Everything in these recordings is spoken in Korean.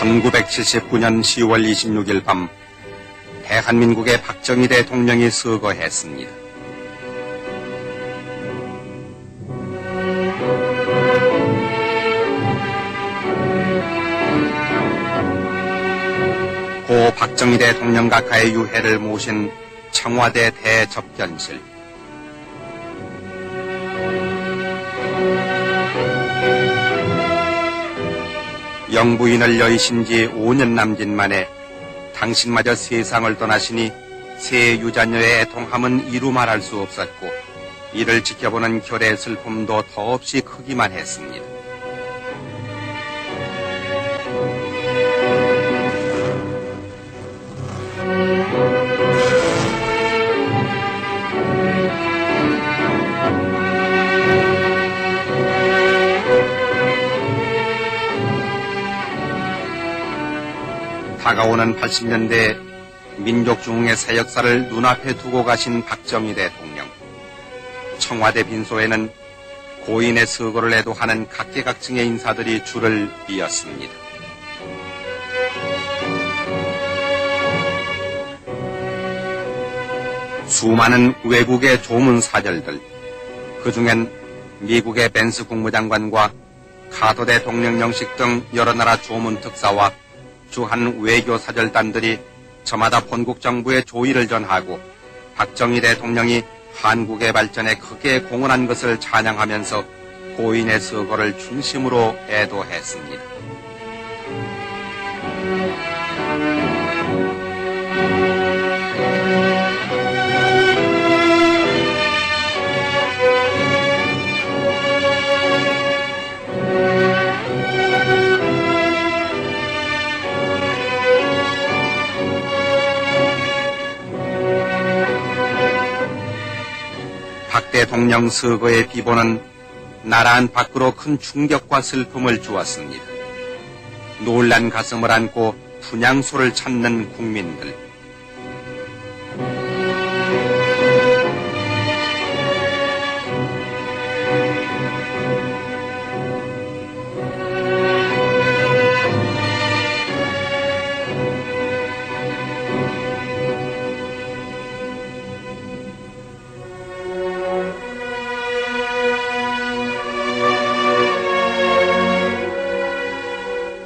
1979년 10월 26일 밤 대한민국의 박정희 대통령이 서거했습니다. 고 박정희 대통령 각하의 유해를 모신 청와대 대접견실. 영부인을 여의신 지 5년 남짓 만에 당신마저 세상을 떠나시니 새 유자녀의 애통함은 이루 말할 수 없었고 이를 지켜보는 결의 슬픔도 더없이 크기만 했습니다. 다가오는 80년대 민족중흥의 새 역사를 눈앞에 두고 가신 박정희 대통령. 청와대 빈소에는 고인의 서거를 애도하는 각계각층의 인사들이 줄을 이었습니다. 수많은 외국의 조문사절들, 그중엔 미국의 벤스 국무장관과 카터 대통령 영식 등 여러 나라 조문특사와 주한 외교사절단들이 저마다 본국 정부의 조의를 전하고 박정희 대통령이 한국의 발전에 크게 공헌한 것을 찬양하면서 고인의 서거를 중심으로 애도했습니다. 박 대통령 서거의 비보는 나라 안 밖으로 큰 충격과 슬픔을 주었습니다. 놀란 가슴을 안고 분향소를 찾는 국민들.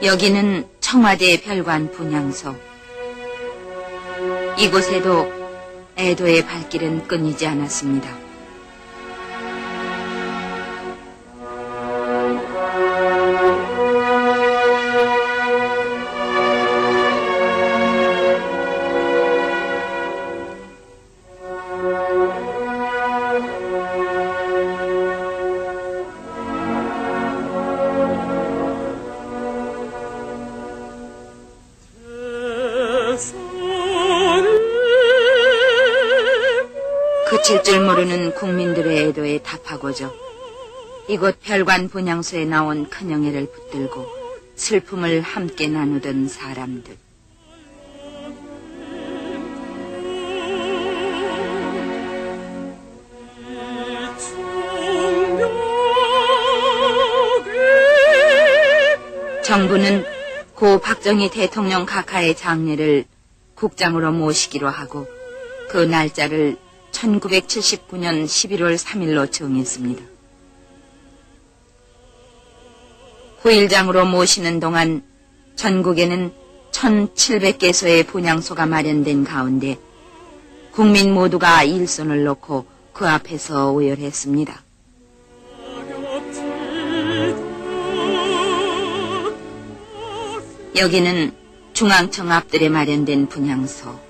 여기는 청와대 별관 분향소. 이곳에도 애도의 발길은 끊이지 않았습니다. 그칠 줄 모르는 국민들의 애도에 답하고자 이곳 별관 분향소에 나온 큰영애를 붙들고 슬픔을 함께 나누던 사람들. 정부는 고 박정희 대통령 각하의 장례를 국장으로 모시기로 하고 그 날짜를 1979년 11월 3일로 정했습니다. 후일장으로 모시는 동안 전국에는 1700개소의 분향소가 마련된 가운데 국민 모두가 일손을 놓고 그 앞에서 오열했습니다. 여기는 중앙청 앞들에 마련된 분향소.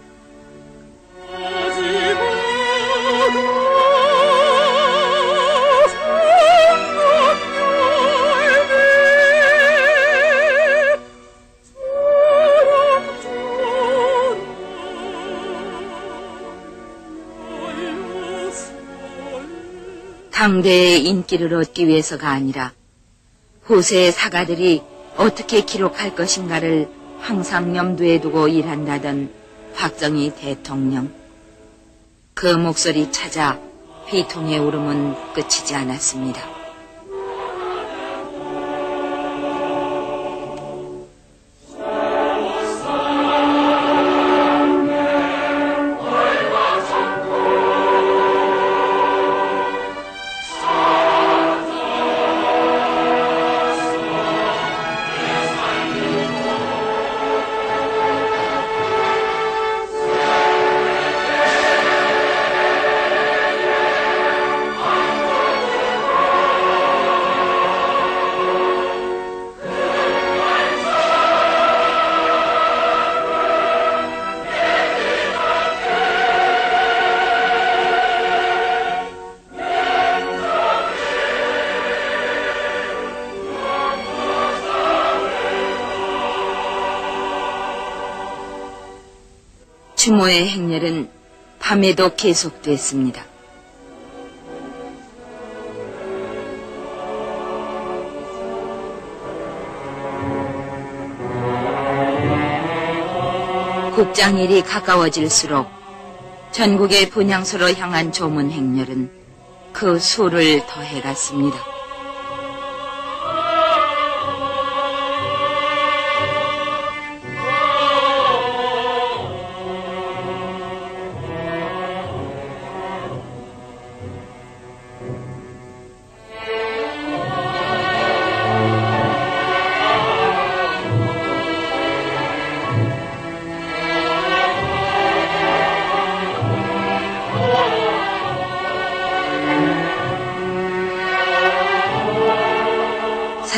강대의 인기를 얻기 위해서가 아니라 후세의 사가들이 어떻게 기록할 것인가를 항상 염두에 두고 일한다던 박정희 대통령. 그 목소리 찾아 비통의 울음은 끝이지 않았습니다. 추모의 행렬은 밤에도 계속됐습니다. 국장일이 가까워질수록 전국의 분향소로 향한 조문 행렬은 그 수를 더해갔습니다.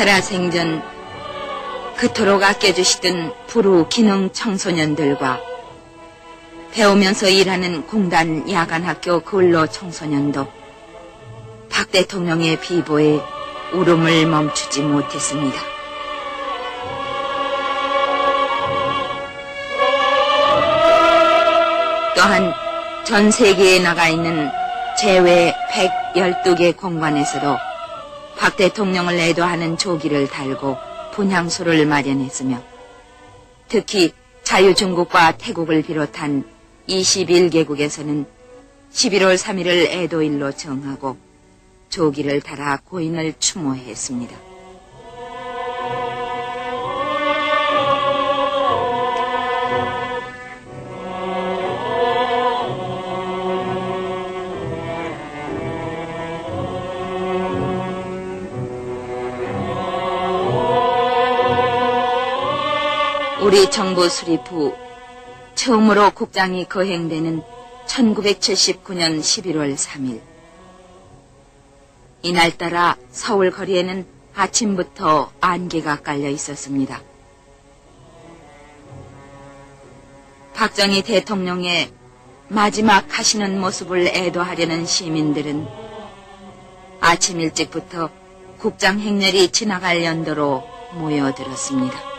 살아생전 그토록 아껴주시던 부루 기능 청소년들과 배우면서 일하는 공단 야간학교 근로 청소년도 박 대통령의 비보에 울음을 멈추지 못했습니다. 또한 전 세계에 나가 있는 제외 112개 공관에서도 박 대통령을 애도하는 조기를 달고 분향소를 마련했으며 특히 자유중국과 태국을 비롯한 21개국에서는 11월 3일을 애도일로 정하고 조기를 달아 고인을 추모했습니다. 우리 정부 수립 후 처음으로 국장이 거행되는 1979년 11월 3일. 이날따라 서울 거리에는 아침부터 안개가 깔려 있었습니다. 박정희 대통령의 마지막 가시는 모습을 애도하려는 시민들은 아침 일찍부터 국장 행렬이 지나갈 연도로 모여들었습니다.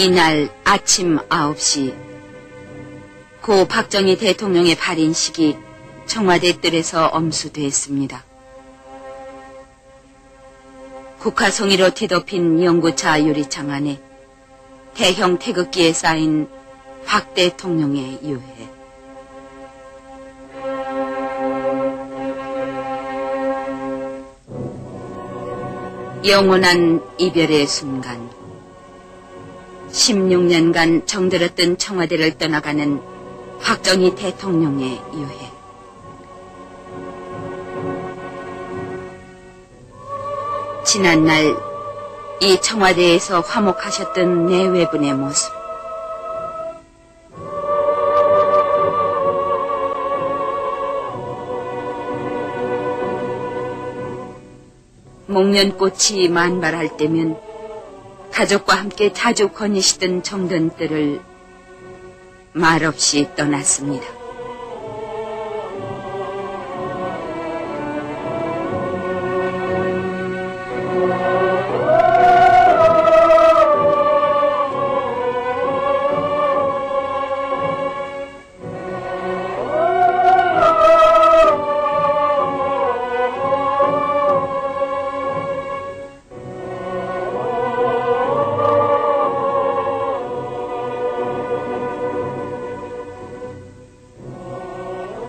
이날 아침 9시 고 박정희 대통령의 발인식이 청와대 뜰에서 엄수됐습니다. 국화송이로 뒤덮인 연구차 유리창 안에 대형 태극기에 쌓인 박 대통령의 유해. 영원한 이별의 순간 16년간 정들었던 청와대를 떠나가는 박정희 대통령의 유해. 지난날 이 청와대에서 화목하셨던 내외분의 모습. 목련꽃이 만발할 때면 가족과 함께 자주 거니시던 정든뜰을 말없이 떠났습니다.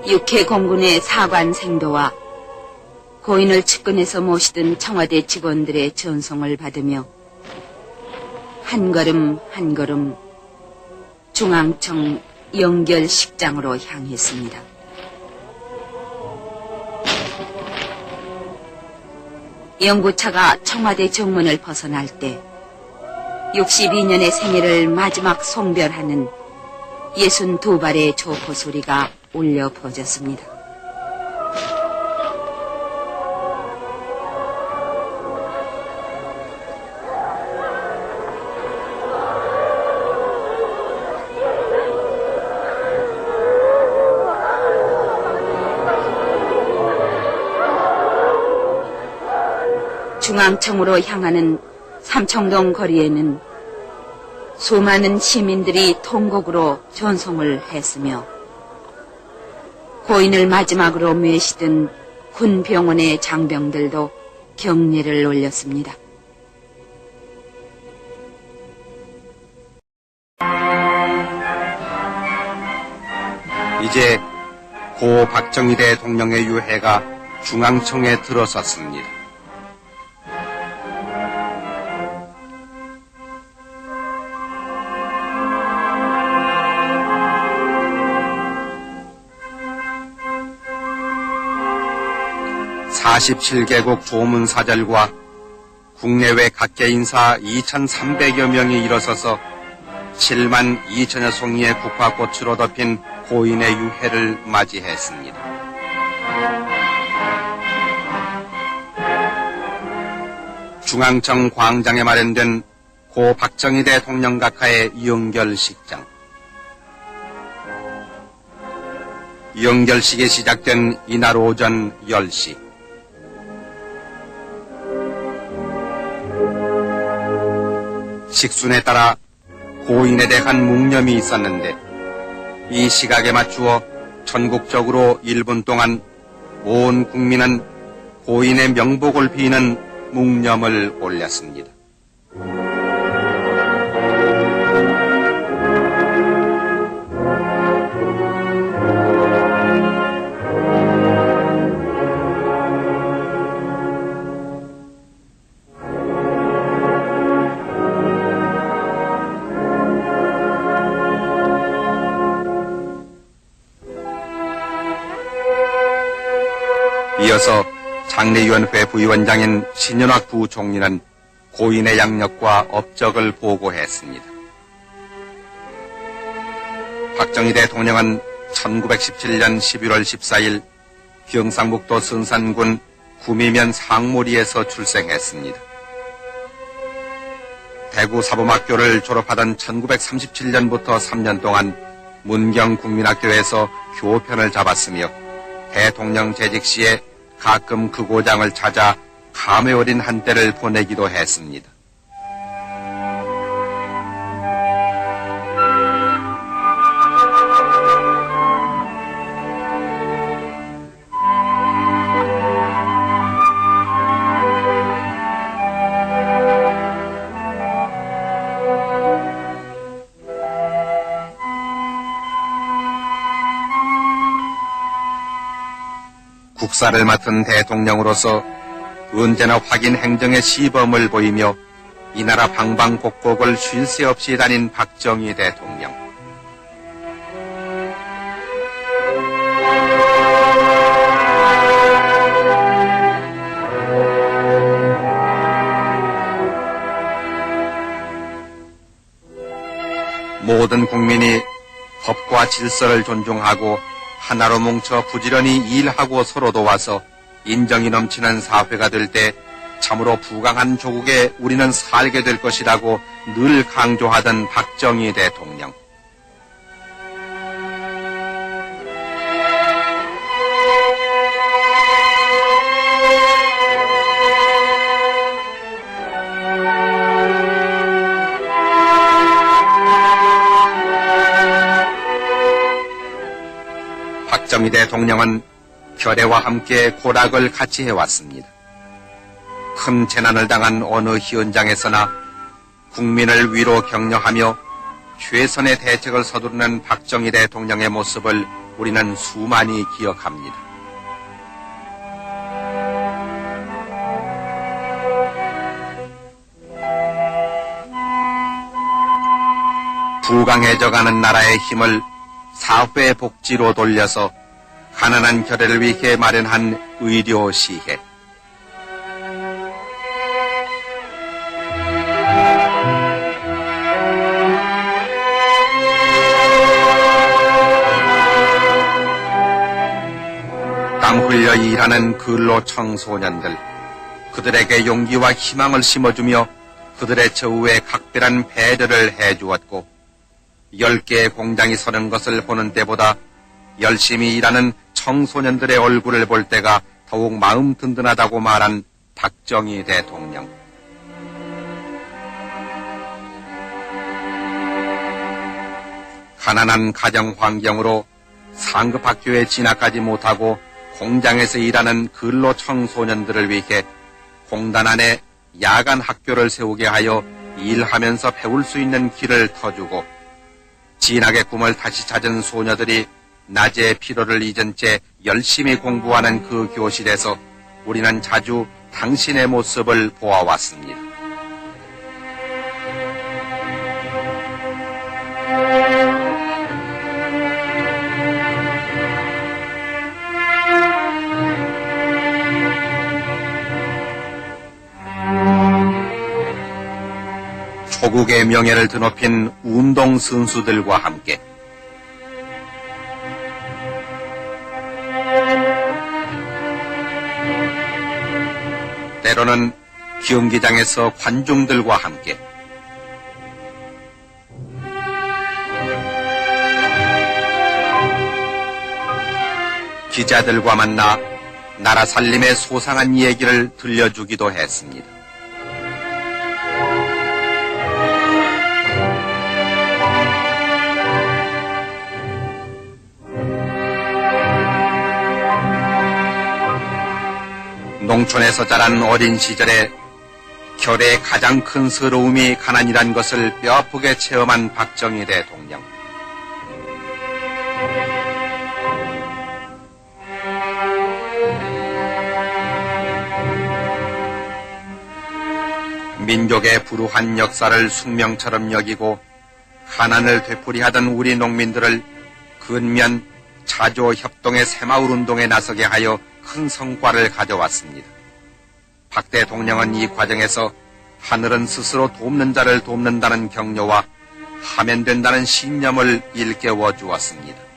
육해공군의 사관 생도와 고인을 측근해서 모시던 청와대 직원들의 전송을 받으며 한 걸음 한 걸음 중앙청 영결식장으로 향했습니다. 연구차가 청와대 정문을 벗어날 때 62년의 생애를 마지막 송별하는 62발의 조포 소리가 울려 퍼졌습니다. 중앙청으로 향하는 삼청동 거리에는 수많은 시민들이 통곡으로 전송을 했으며 고인을 마지막으로 모시던 군병원의 장병들도 경례를 올렸습니다. 이제 고 박정희 대통령의 유해가 중앙청에 들어섰습니다. (47개국) 조문사절과 국내외 각계 인사 2,300여 명이 일어서서 7만 2천여 송이의 국화꽃으로 덮인 고인의 유해를 맞이했습니다. 중앙청 광장에 마련된 고 박정희 대통령 각하의 영결식장. 영결식이 시작된 이날 오전 10시. 식순에 따라 고인에 대한 묵념이 있었는데 이 시각에 맞추어 전국적으로 1분 동안 온 국민은 고인의 명복을 비는 묵념을 올렸습니다. 이어서 장례위원회 부위원장인 신현학 부총리는 고인의 양력과 업적을 보고했습니다. 박정희 대통령은 1917년 11월 14일 경상북도 선산군 구미면 상모리에서 출생했습니다. 대구 사범학교를 졸업하던 1937년부터 3년 동안 문경국민학교에서 교편을 잡았으며 대통령 재직 시에 가끔 그 고장을 찾아 감회 어린 한때를 보내기도 했습니다. 국사를 맡은 대통령으로서 언제나 확인 행정의 시범을 보이며 이 나라 방방곡곡을 쉴 새 없이 다닌 박정희 대통령. 모든 국민이 법과 질서를 존중하고 하나로 뭉쳐 부지런히 일하고 서로 도와서 인정이 넘치는 사회가 될 때 참으로 부강한 조국에 우리는 살게 될 것이라고 늘 강조하던 박정희 대통령. 박정희 대통령은 결애와 함께 고락을 같이 해왔습니다. 큰 재난을 당한 어느 현장에서나 국민을 위로 격려하며 최선의 대책을 서두르는 박정희 대통령의 모습을 우리는 수많이 기억합니다. 부강해져가는 나라의 힘을 사회 복지로 돌려서 가난한 결애를 위해 마련한 의료시혜. 땀 흘려 일하는 근로 청소년들, 그들에게 용기와 희망을 심어주며 그들의 처우에 각별한 배려를 해주었고 10개의 공장이 서는 것을 보는 때보다 열심히 일하는 청소년들의 얼굴을 볼 때가 더욱 마음 든든하다고 말한 박정희 대통령. 가난한 가정 환경으로 상급 학교에 진학하지 못하고 공장에서 일하는 근로 청소년들을 위해 공단 안에 야간 학교를 세우게 하여 일하면서 배울 수 있는 길을 터주고, 진학의 꿈을 다시 찾은 소녀들이 낮의 피로를 잊은 채 열심히 공부하는 그 교실에서 우리는 자주 당신의 모습을 보아왔습니다. 조국의 명예를 드높인 운동 선수들과 함께 때로는 경기장에서 관중들과 함께 기자들과 만나 나라 살림의 소상한 이야기를 들려주기도 했습니다. 농촌에서 자란 어린 시절에 결의 가장 큰 서러움이 가난이란 것을 뼈아프게 체험한 박정희 대통령. 민족의 불우한 역사를 숙명처럼 여기고 가난을 되풀이하던 우리 농민들을 근면 자조 협동의 새마을 운동에 나서게 하여 큰 성과를 가져왔습니다. 박 대통령은 이 과정에서 하늘은 스스로 돕는 자를 돕는다는 격려와 하면 된다는 신념을 일깨워 주었습니다.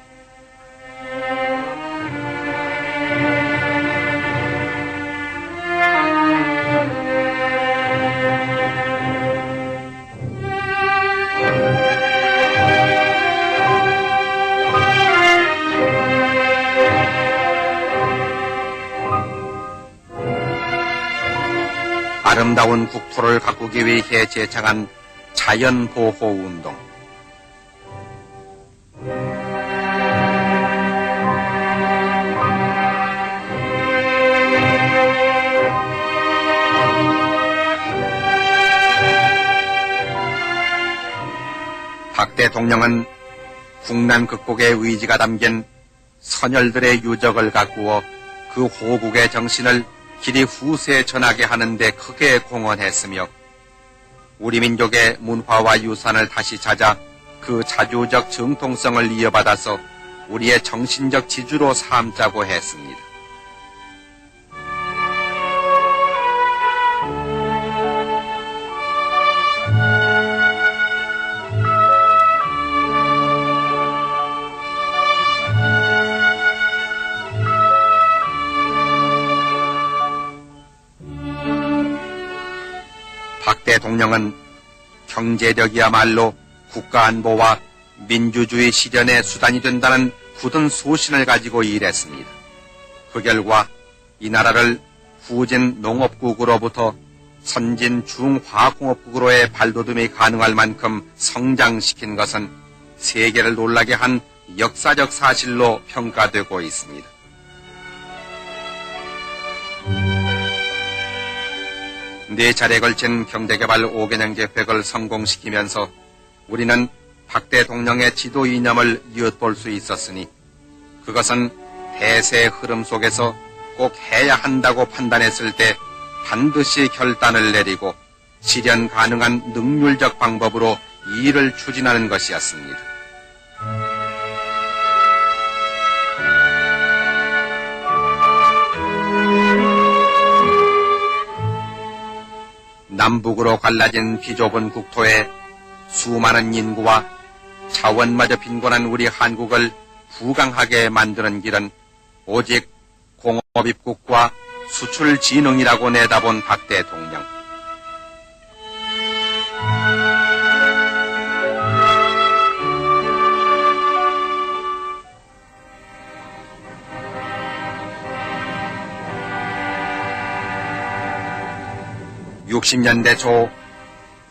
아름다운 국토를 가꾸기 위해 제창한 자연보호운동. 박 대통령은 국난 극복의 의지가 담긴 선열들의 유적을 가꾸어 그 호국의 정신을 길이 후세에 전하게 하는 데 크게 공헌했으며, 우리 민족의 문화와 유산을 다시 찾아 그 자주적 정통성을 이어받아서 우리의 정신적 지주로 삼자고 했습니다. 박 대통령은 경제력이야말로 국가안보와 민주주의 실현의 수단이 된다는 굳은 소신을 가지고 일했습니다. 그 결과 이 나라를 후진 농업국으로부터 선진 중화공업국으로의 발돋움이 가능할 만큼 성장시킨 것은 세계를 놀라게 한 역사적 사실로 평가되고 있습니다. 네 차례에 걸친 경제개발 5개년 계획을 성공시키면서 우리는 박 대통령의 지도 이념을 엿볼 수 있었으니, 그것은 대세의 흐름 속에서 꼭 해야 한다고 판단했을 때 반드시 결단을 내리고 실현 가능한 능률적 방법으로 일을 추진하는 것이었습니다. 남북으로 갈라진 비좁은 국토에 수많은 인구와 자원마저 빈곤한 우리 한국을 부강하게 만드는 길은 오직 공업입국과 수출진흥이라고 내다본 박 대통령. 60년대 초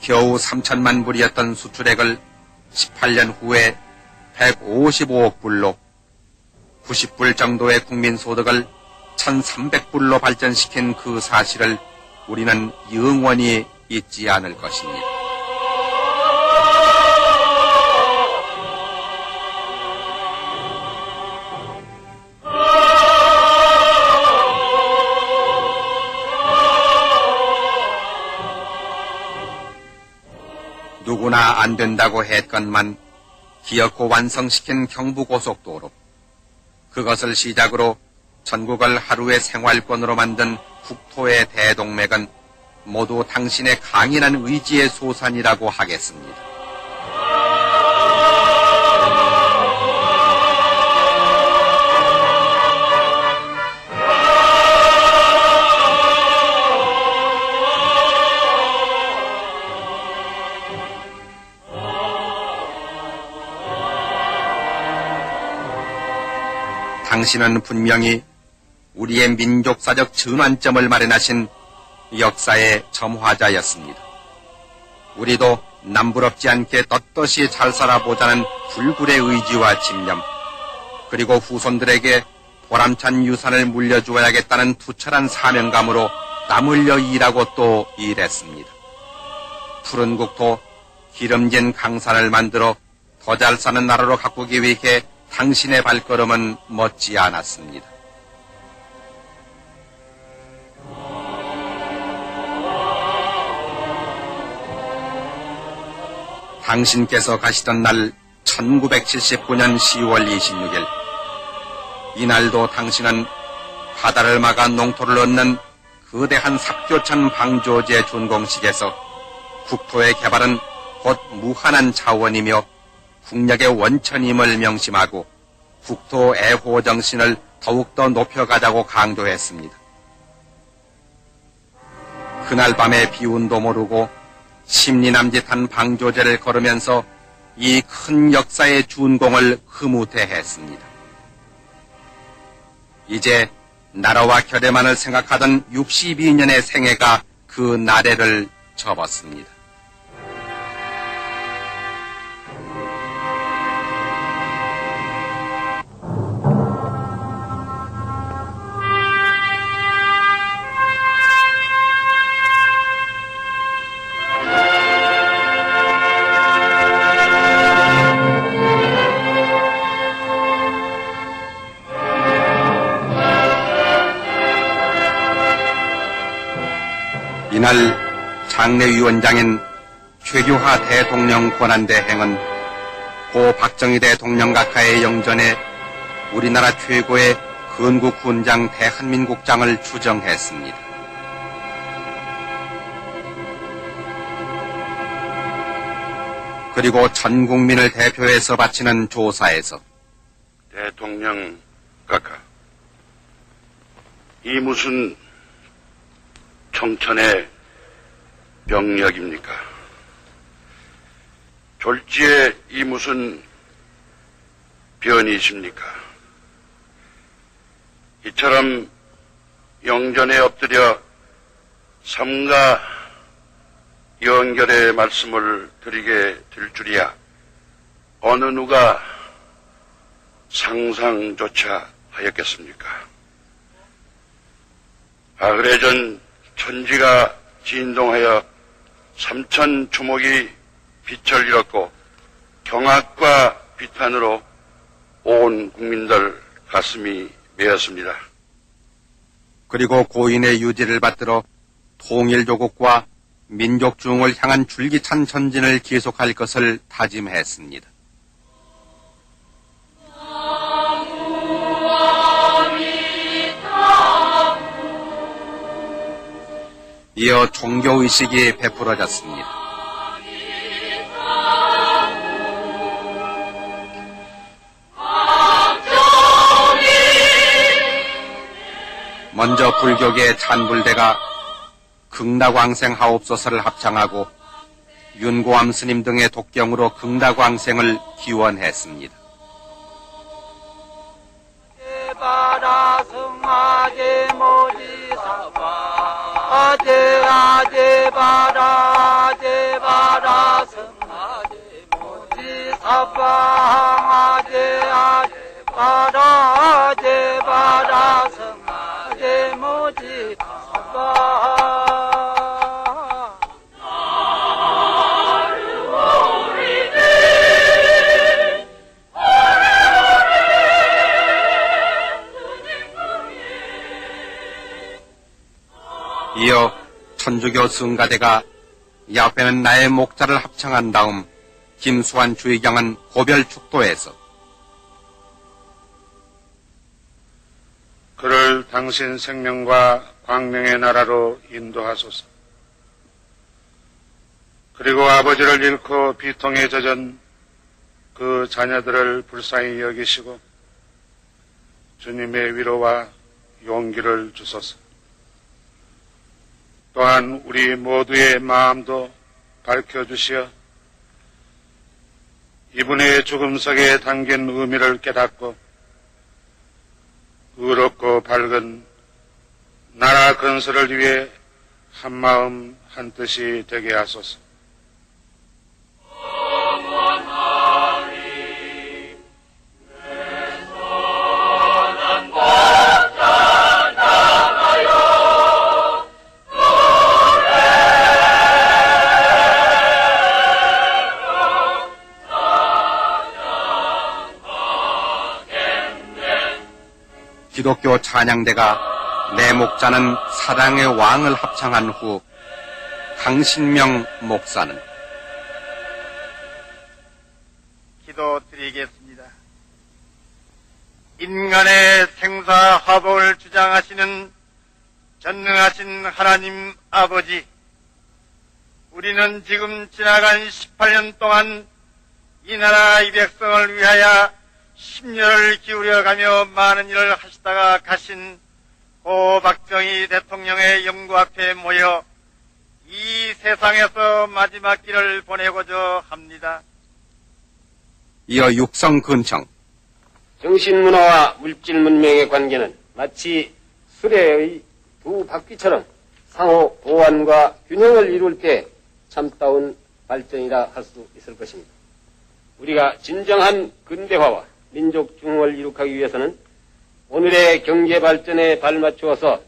겨우 3천만 불이었던 수출액을 18년 후에 155억 불로 90불 정도의 국민소득을 1,300불로 발전시킨 그 사실을 우리는 영원히 잊지 않을 것입니다. 누구나 안 된다고 했건만 기어코 완성시킨 경부고속도로, 그것을 시작으로 전국을 하루의 생활권으로 만든 국토의 대동맥은 모두 당신의 강인한 의지의 소산이라고 하겠습니다. 당신은 분명히 우리의 민족사적 전환점을 마련하신 역사의 점화자였습니다. 우리도 남부럽지 않게 떳떳이 잘 살아보자는 불굴의 의지와 집념, 그리고 후손들에게 보람찬 유산을 물려주어야겠다는 투철한 사명감으로 땀 흘려 일하고 또 일했습니다. 푸른 국토, 기름진 강산을 만들어 더 잘 사는 나라로 가꾸기 위해 당신의 발걸음은 멎지 않았습니다. 당신께서 가시던 날 1979년 10월 26일, 이날도 당신은 바다를 막아 농토를 얻는 거대한 삽교천 방조제 준공식에서 국토의 개발은 곧 무한한 자원이며 국력의 원천임을 명심하고 국토 애호 정신을 더욱더 높여가자고 강조했습니다. 그날 밤에 비운도 모르고 심리남짓한 방조제를 걸으면서 이 큰 역사의 준공을 흐뭇해했습니다. 이제 나라와 결의만을 생각하던 62년의 생애가 그 나래를 접었습니다. 이날 장례위원장인 최규하 대통령 권한대행은 고 박정희 대통령 각하의 영전에 우리나라 최고의 건국훈장 대한민국장을 추정했습니다. 그리고 전 국민을 대표해서 바치는 조사에서 대통령 각하, 이 무슨 청천의 병력입니까? 졸지에 이 무슨 변이십니까? 이처럼 영전에 엎드려 삼가 연결의 말씀을 드리게 될 줄이야 어느 누가 상상조차 하였겠습니까? 아그래전 천지가 진동하여 삼천 초목이 빛을 잃었고 경악과 비탄으로 온 국민들 가슴이 메었습니다. 그리고 고인의 유지를 받들어 통일조국과 민족중흥을 향한 줄기찬 전진을 계속할 것을 다짐했습니다. 이어 종교의식이 베풀어졌습니다. 먼저 불교계 찬불대가 극락왕생 하옵소서를 합창하고 윤고암 스님 등의 독경으로 극락왕생을 기원했습니다. 바라 승하게 모지사바 아제 아제 바라 아제 바라 성아제 모지 사방 아제 아제 바라 아제 바라 성아제 모지 사방 이어 천주교 성가대가 옆에는 나의 목자를 합창한 다음 김수환 주의경은 고별 축도에서 그를 당신 생명과 광명의 나라로 인도하소서. 그리고 아버지를 잃고 비통에 젖은 그 자녀들을 불쌍히 여기시고 주님의 위로와 용기를 주소서. 또한 우리 모두의 마음도 밝혀주시어 이분의 죽음석에 담긴 의미를 깨닫고 의롭고 밝은 나라 건설을 위해 한마음 한뜻이 되게 하소서. 기독교 찬양대가 내 목자는 사랑의 왕을 합창한 후 강신명 목사는 기도드리겠습니다. 인간의 생사화복을 주장하시는 전능하신 하나님 아버지, 우리는 지금 지나간 18년 동안 이 나라 이 백성을 위하여 심려를 기울여가며 많은 일을 하시다가 가신 고 박정희 대통령의 영구 앞에 모여 이 세상에서 마지막 길을 보내고자 합니다. 이어 육성근청 정신문화와 물질문명의 관계는 마치 수레의 두 바퀴처럼 상호 보완과 균형을 이룰 때 참다운 발전이라 할 수 있을 것입니다. 우리가 진정한 근대화와 민족 중흥을 이룩하기 위해서는 오늘의 경제 발전에 발맞추어서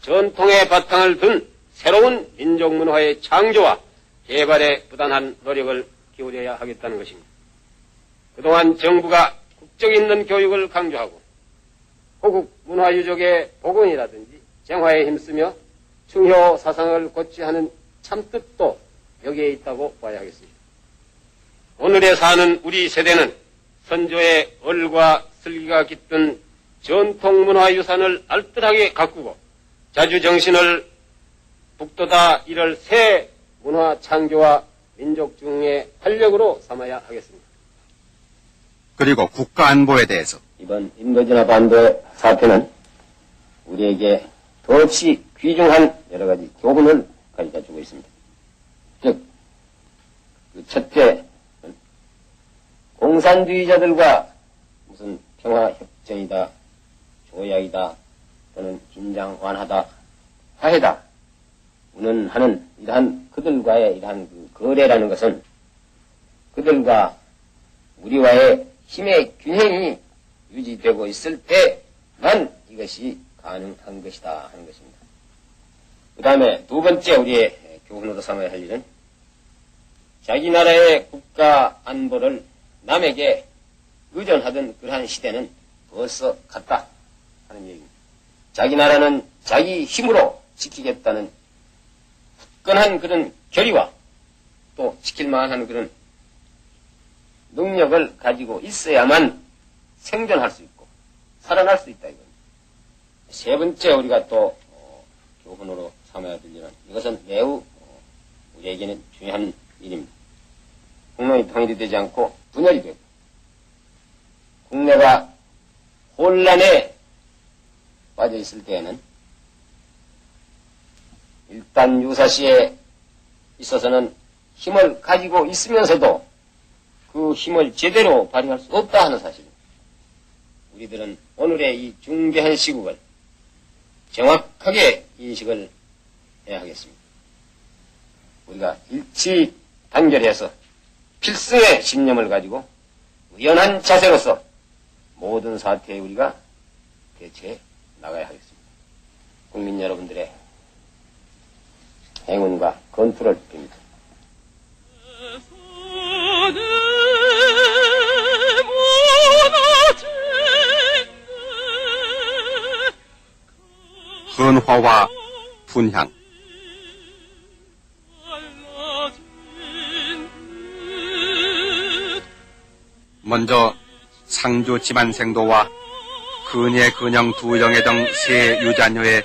전통의 바탕을 둔 새로운 민족 문화의 창조와 개발에 부단한 노력을 기울여야 하겠다는 것입니다. 그동안 정부가 국적 있는 교육을 강조하고 호국 문화 유적의 복원이라든지 정화에 힘쓰며 충효 사상을 고취하는 참뜻도 여기에 있다고 봐야 하겠습니다. 오늘에 사는 우리 세대는 선조의 얼과 슬기가 깃든 전통문화유산을 알뜰하게 가꾸고 자주정신을 북돋아 이를 새 문화 창조와 민족 중흥의 활력으로 삼아야 하겠습니다. 그리고 국가안보에 대해서 이번 인도지나 반도 사태는 우리에게 더없이 귀중한 여러 가지 교훈을 가르쳐주고 있습니다. 즉, 그 첫째, 공산주의자들과 무슨 평화협정이다, 조약이다, 또는 긴장 완화다, 화해다, 운운하는 이러한 그들과의 이러한 그 거래라는 것은 그들과 우리와의 힘의 균형이 유지되고 있을 때만 이것이 가능한 것이다 하는 것입니다. 그 다음에 두 번째 우리의 교훈으로 삼아야 할 일은 자기 나라의 국가 안보를 남에게 의존하던 그러한 시대는 벌써 갔다 하는 얘기입니다. 자기 나라는 자기 힘으로 지키겠다는 굳건한 그런 결의와 또 지킬만한 그런 능력을 가지고 있어야만 생존할 수 있고 살아날 수 있다 이겁니다. 세 번째 우리가 또 교훈으로 삼아야 될 일은 이것은 매우 우리에게는 중요한 일입니다. 국론이 통일이 되지 않고 분열이 되고 국내가 혼란에 빠져 있을 때에는 일단 유사시에 있어서는 힘을 가지고 있으면서도 그 힘을 제대로 발휘할 수 없다 하는 사실입니다. 우리들은 오늘의 이 중대한 시국을 정확하게 인식을 해야 하겠습니다. 우리가 일치 단결해서 필승의 신념을 가지고 의연한 자세로서 모든 사태에 우리가 대처해 나가야 하겠습니다. 국민 여러분들의 행운과 건투를 빕니다. 헌화와 분향. 먼저 상주 지만생도와 근예 근영 두 영예 등 세 유자녀의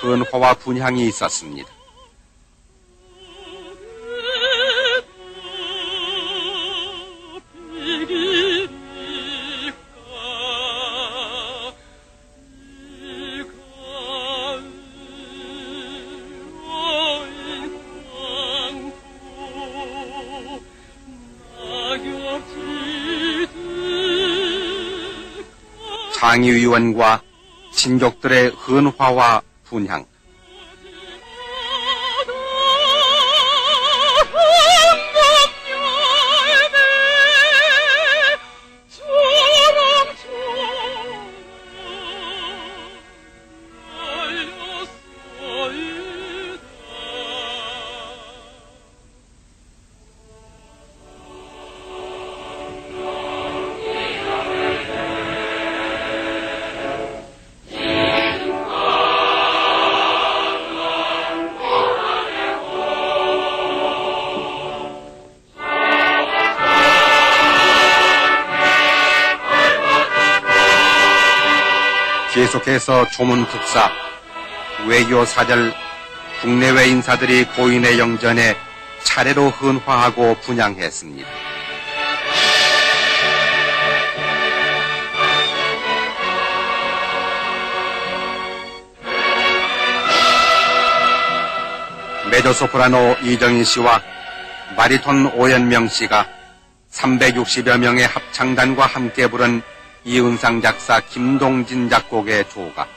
헌화와 분향이 있었습니다. 상의위원과 친족들의 헌화와 분향. 계속해서 조문특사, 외교사절, 국내외 인사들이 고인의 영전에 차례로 헌화하고 분향했습니다. 메조소프라노 이정인 씨와 바리톤 오연명 씨가 360여 명의 합창단과 함께 부른 이은상 작사 김동진 작곡의 조가.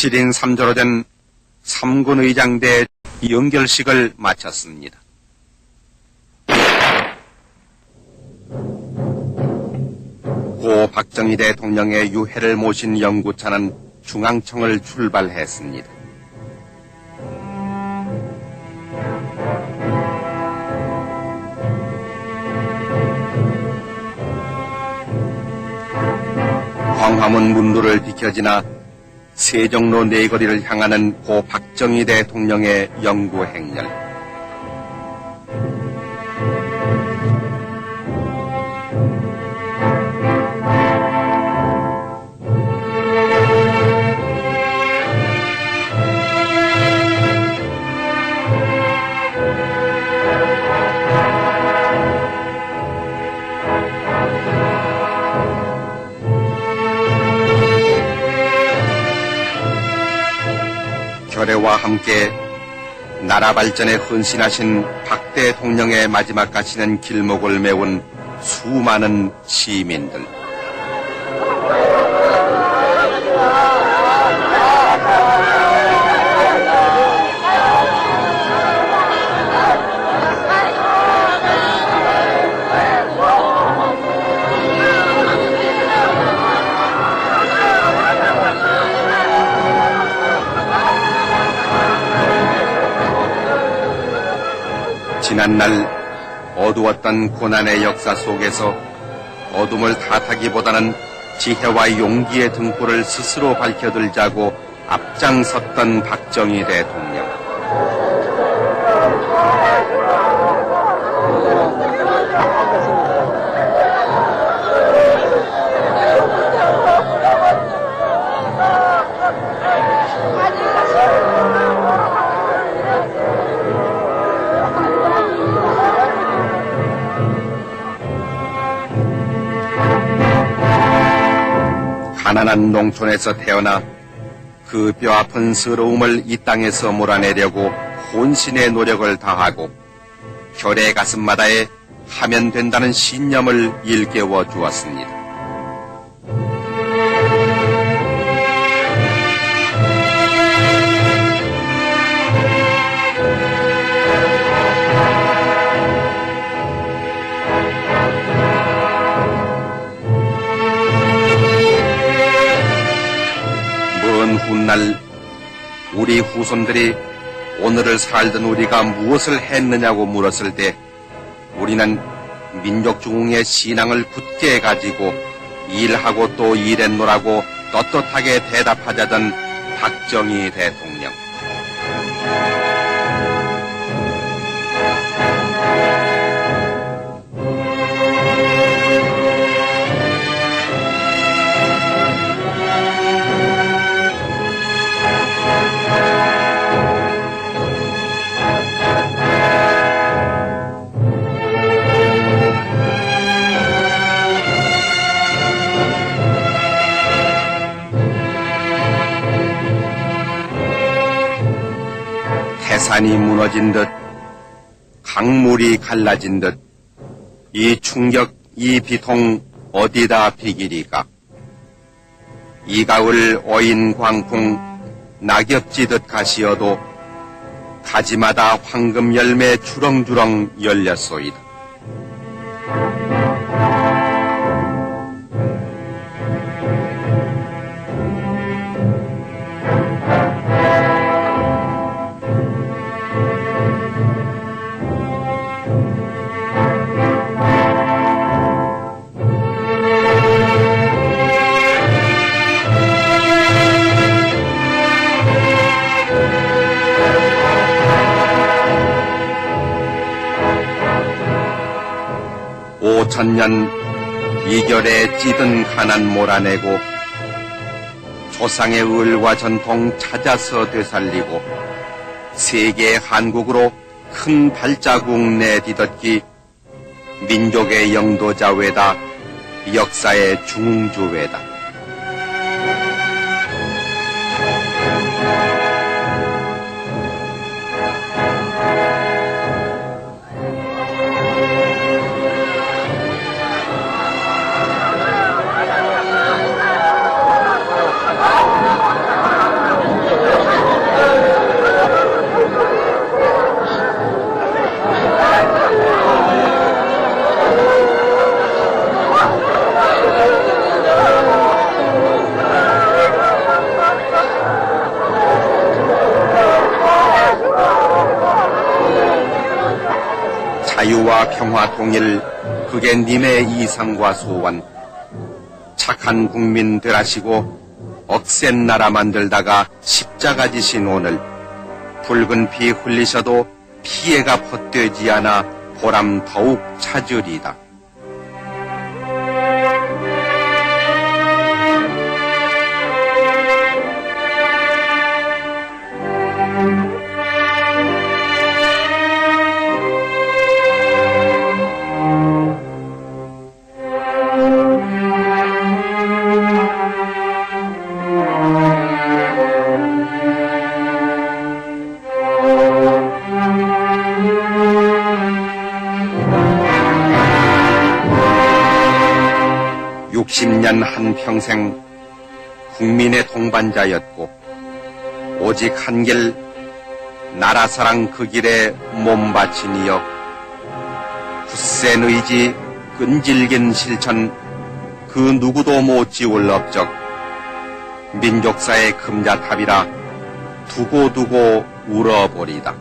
칠인 3조로 된 3군 의장대 연결식을 마쳤습니다. 고 박정희 대통령의 유해를 모신 연구차는 중앙청을 출발했습니다. 광화문 문도를 비켜지나 세종로 내거리를 향하는 고 박정희 대통령의 영구 행렬. 결핵 나라와 함께 나라 발전에 헌신하신 박 대통령의 마지막 가시는 길목을 메운 수많은 시민들. 지난날 어두웠던 고난의 역사 속에서 어둠을 탓하기보다는 지혜와 용기의 등불을 스스로 밝혀들자고 앞장섰던 박정희 대통령. 가난한 농촌에서 태어나 그 뼈아픈 서러움을 이 땅에서 몰아내려고 혼신의 노력을 다하고 결의 가슴마다에 하면 된다는 신념을 일깨워 주었습니다. 훗날 우리 후손들이 오늘을 살던 우리가 무엇을 했느냐고 물었을 때 우리는 민족중흥의 신앙을 굳게 가지고 일하고 또 일했노라고 떳떳하게 대답하자던 박정희 대통령. 태산이 무너진 듯 강물이 갈라진 듯 이 충격 이 비통 어디다 비기리까. 이 가을 어인 광풍 낙엽지듯 가시어도 가지마다 황금 열매 주렁주렁 열렸소이다. 오천년 이결에 찌든 가난 몰아내고 조상의 을과 전통 찾아서 되살리고 세계 한국으로 큰 발자국 내디뎠기 민족의 영도자 외다 역사의 중흥주 외다. 자유와 평화 통일, 그게 님의 이상과 소원. 착한 국민 되라시고 억센 나라 만들다가 십자가 지신 오늘 붉은 피 흘리셔도 피해가 벗되지 않아 보람 더욱 찾으리다. 60년 한평생 국민의 동반자였고 오직 한 길 나라사랑 그 길에 몸바친 이여 굳센 의지 끈질긴 실천 그 누구도 못 지울 업적 민족사의 금자탑이라 두고두고 울어버리다.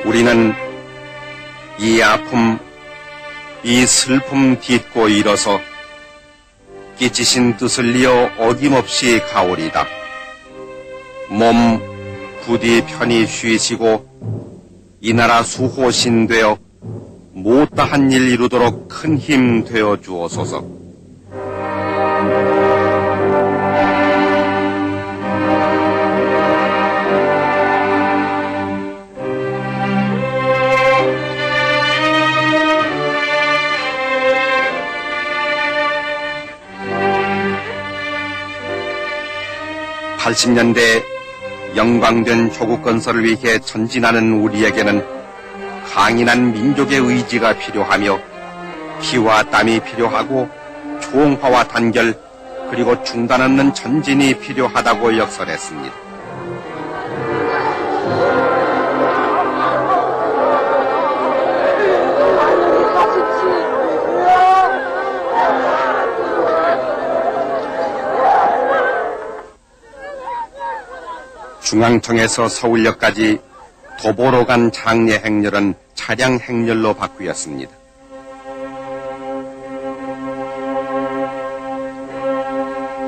우리는 이 아픔, 이 슬픔 딛고 일어서 끼치신 뜻을 이어 어김없이 가오리다. 몸 부디 편히 쉬시고 이 나라 수호신 되어 못다한 일 이루도록 큰 힘 되어 주옵소서. (80년대) 영광된 조국 건설을 위해 전진하는 우리에게는 강인한 민족의 의지가 필요하며 피와 땀이 필요하고 총화와 단결 그리고 중단 없는 전진이 필요하다고 역설했습니다. 중앙청에서 서울역까지 도보로 간 장례 행렬은 차량 행렬로 바뀌었습니다.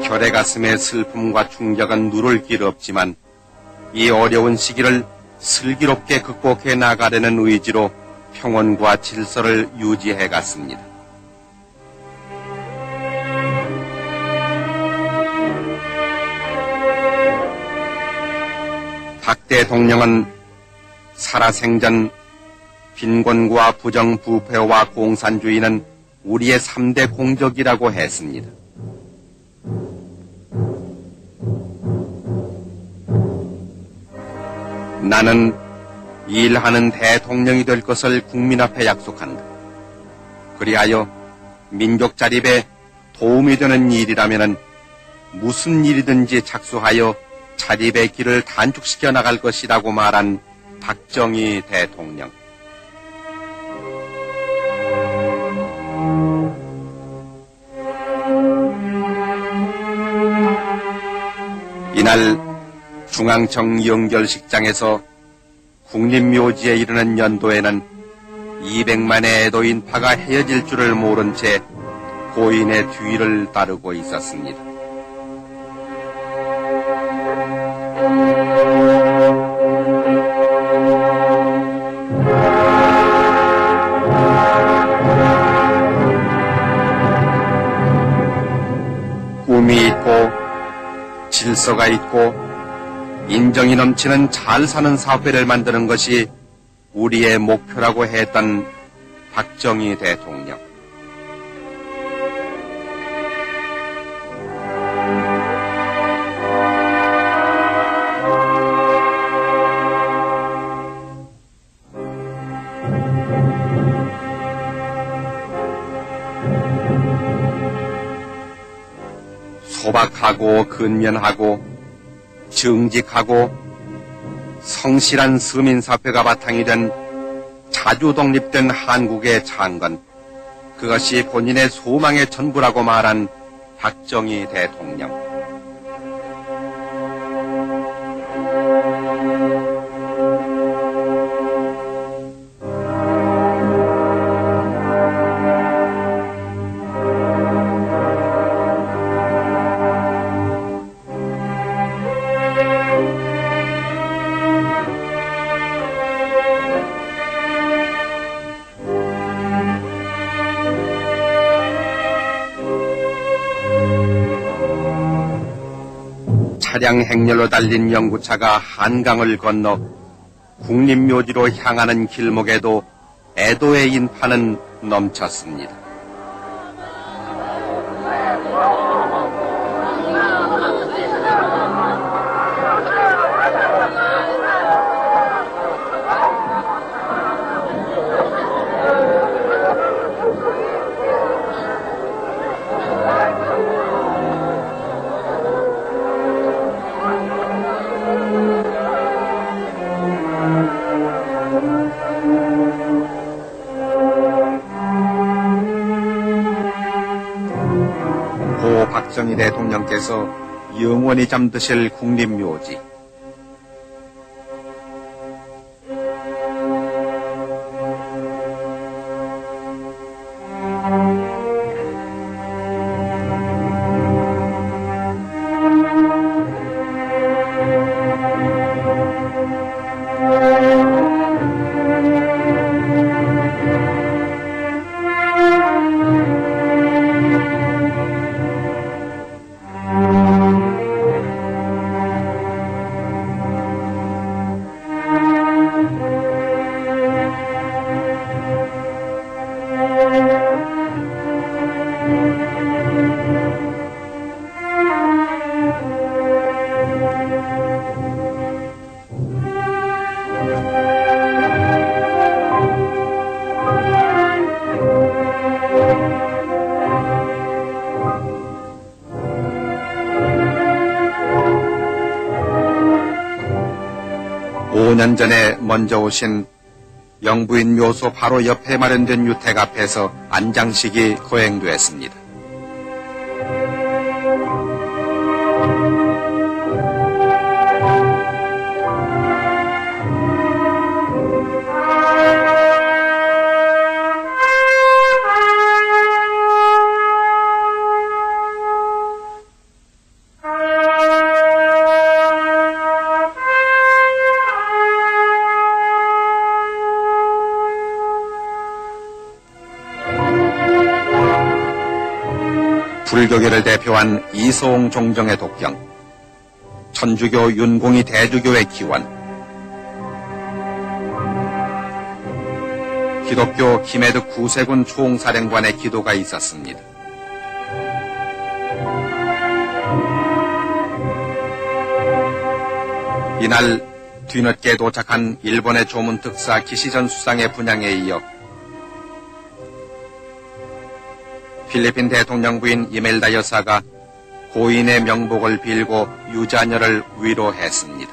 결의 가슴의 슬픔과 충격은 누를 길 없지만 이 어려운 시기를 슬기롭게 극복해 나가려는 의지로 평온과 질서를 유지해 갔습니다. 박 대통령은 살아생전 빈곤과 부정부패와 공산주의는 우리의 3대 공적이라고 했습니다. 나는 일하는 대통령이 될 것을 국민 앞에 약속한다. 그리하여 민족 자립에 도움이 되는 일이라면 무슨 일이든지 착수하여 자립의 길을 단축시켜 나갈 것이라고 말한 박정희 대통령. 이날 중앙청 연결식장에서 국립묘지에 이르는 연도에는 200만의 애도인파가 헤어질 줄을 모른 채 고인의 뒤를 따르고 있었습니다. 꿈이 있고 질서가 있고 인정이 넘치는 잘 사는 사회를 만드는 것이 우리의 목표라고 했던 박정희 대통령. 소박하고 근면하고 정직하고 성실한 서민사회가 바탕이 된 자주 독립된 한국의 창건, 그것이 본인의 소망의 전부라고 말한 박정희 대통령. 차량 행렬로 달린 영구차가 한강을 건너 국립묘지로 향하는 길목에도 애도의 인파는 넘쳤습니다. 고 박정희 대통령께서 영원히 잠드실 국립묘지. 오 년 전에 먼저 오신 영부인 묘소 바로 옆에 마련된 유택 앞에서 안장식이 거행됐습니다. 불교계를 대표한 이소홍 종정의 독경, 천주교 윤공이 대주교의 기원, 기독교 김해득 구세군 총사령관의 기도가 있었습니다. 이날 뒤늦게 도착한 일본의 조문특사 기시전 수상의 분향에 이어 필리핀 대통령 부인 이멜다 여사가 고인의 명복을 빌고 유자녀를 위로했습니다.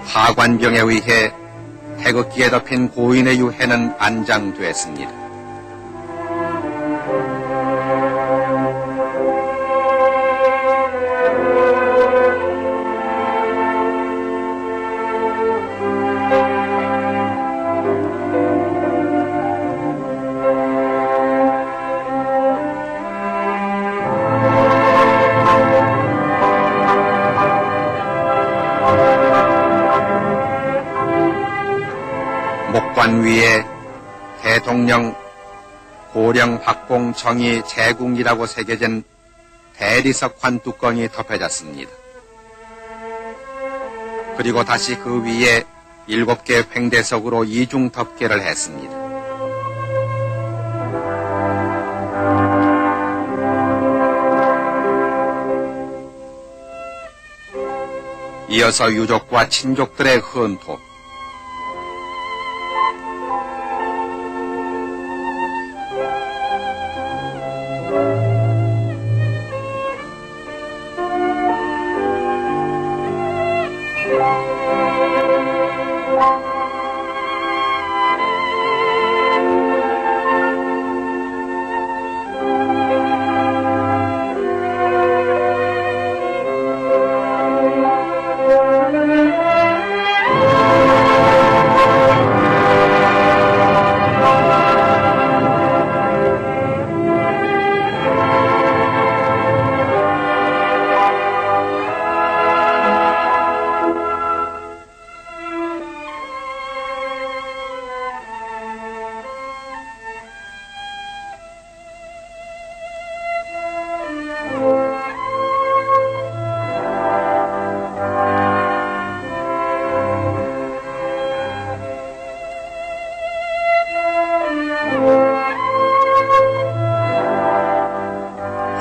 하관병에 의해 태극기에 덮인 고인의 유해는 안장됐습니다. 목관 위에 대통령 고령 박공 정의 제궁이라고 새겨진 대리석 관뚜껑이 덮여졌습니다. 그리고 다시 그 위에 7개 횡대석으로 이중 덮개를 했습니다. 이어서 유족과 친족들의 헌토,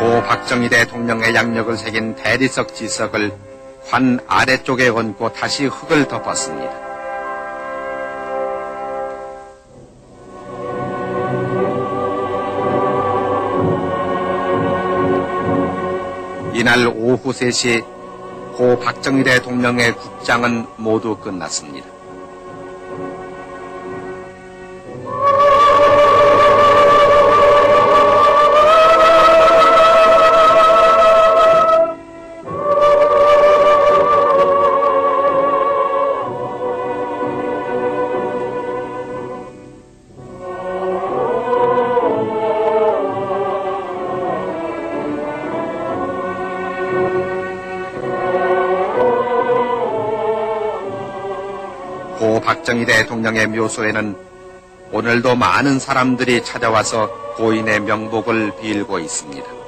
고 박정희 대통령의 양력을 새긴 대리석 지석을 관 아래쪽에 얹고 다시 흙을 덮었습니다. 이날 오후 3시 고 박정희 대통령의 국장은 모두 끝났습니다. 고 박정희 대통령의 묘소에는 오늘도 많은 사람들이 찾아와서 고인의 명복을 빌고 있습니다.